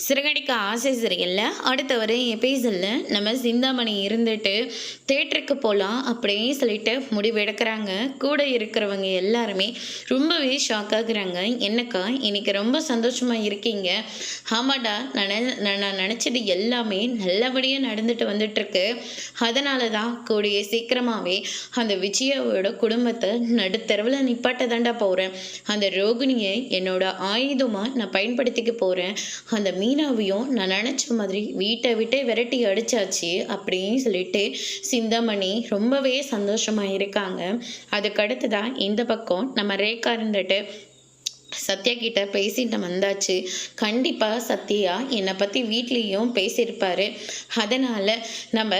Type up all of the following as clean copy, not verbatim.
சிறகடிக்க ஆசை சரியில்ல. அடுத்த வர எபிசோடில் நம்ம சிந்தாமணி இருந்துட்டு தேட்டருக்கு போகலாம் அப்படின்னு சொல்லிட்டு முடிவு எடுக்கிறாங்க. கூட இருக்கிறவங்க எல்லாருமே ரொம்பவே ஷாக் ஆகுறாங்க. என்னக்கா இன்னைக்கு ரொம்ப சந்தோஷமாக இருக்கீங்க? ஆமாடா, நான் நினச்சது எல்லாமே நல்லபடியாக நடந்துட்டு வந்துட்டுருக்கு. அதனால தான் கூடிய சீக்கிரமாகவே அந்த விஜயாவோட குடும்பத்தை நடுத்தரவில் நிப்பாட்ட தாண்டா போகிறேன். அந்த ரோகிணியை என்னோட ஆயுதமாக நான் பயன்படுத்திக்க போகிறேன். அந்த மீனாவையும் நான் நினச்ச மாதிரி வீட்டை விட்டே விரட்டி அடிச்சாச்சு அப்படின்னு சொல்லிட்டு சிந்தாமணி ரொம்பவே சந்தோஷமாக இருக்காங்க. அதுக்கடுத்து தான் இந்த பக்கம் நம்ம ரேகா இருந்துட்டு சத்யா கிட்ட பேசிட்டு வந்தாச்சு. கண்டிப்பாக சத்யா என்னை பற்றி வீட்லேயும் பேசியிருப்பாரு. அதனால் நம்ம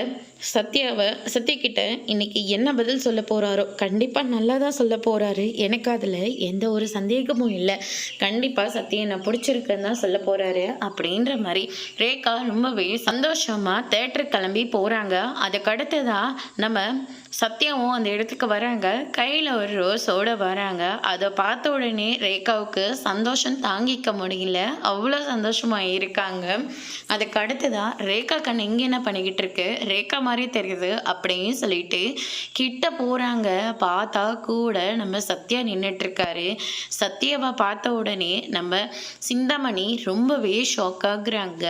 சத்யக்கிட்ட இன்னைக்கு என்ன பதில் சொல்ல போகிறாரோ கண்டிப்பாக நல்லா தான் சொல்ல போகிறாரு. எனக்கு அதில் எந்த ஒரு சந்தேகமும் இல்லை. கண்டிப்பாக சத்யா என்னை பிடிச்சிருக்குன்னு தான் சொல்ல போகிறாரு அப்படின்ற மாதிரி ரேகா ரொம்பவே சந்தோஷமாக தேட்டருக்கு கிளம்பி போகிறாங்க. அதுக்கடுத்து தான் நம்ம சத்யாவும் அந்த இடத்துக்கு வராங்க. கையில் ஒரு ரோஸோடு வராங்க. அதை பார்த்த உடனே ரேகாவுக்கு சந்தோஷம் தாங்கிக்க முடியல. அவ்வளோ சந்தோஷமாக இருக்காங்க. அதுக்கு அடுத்து தான் ரேகா கண் இங்கே என்ன பண்ணிக்கிட்டு இருக்கு, ரேகா மாதிரி தெரியுது அப்படின்னு சொல்லிட்டு கிட்ட போகிறாங்க. பார்த்தா கூட நம்ம சத்யா நின்றுட்டுருக்காரு. சத்யாவை பார்த்த உடனே நம்ம சிந்தாமணி ரொம்பவே ஷாக் ஆகுறாங்க.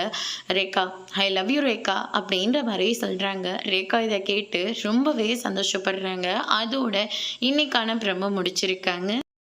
Rekha, I love you Rekha அப்படின்ற மாதிரி சொல்கிறாங்க. ரேகா இதை கேட்டு ரொம்பவே சந்தோஷப்படுறாங்க. அதோட இன்னைக்கான பிரம்ம முடிச்சிருக்காங்க.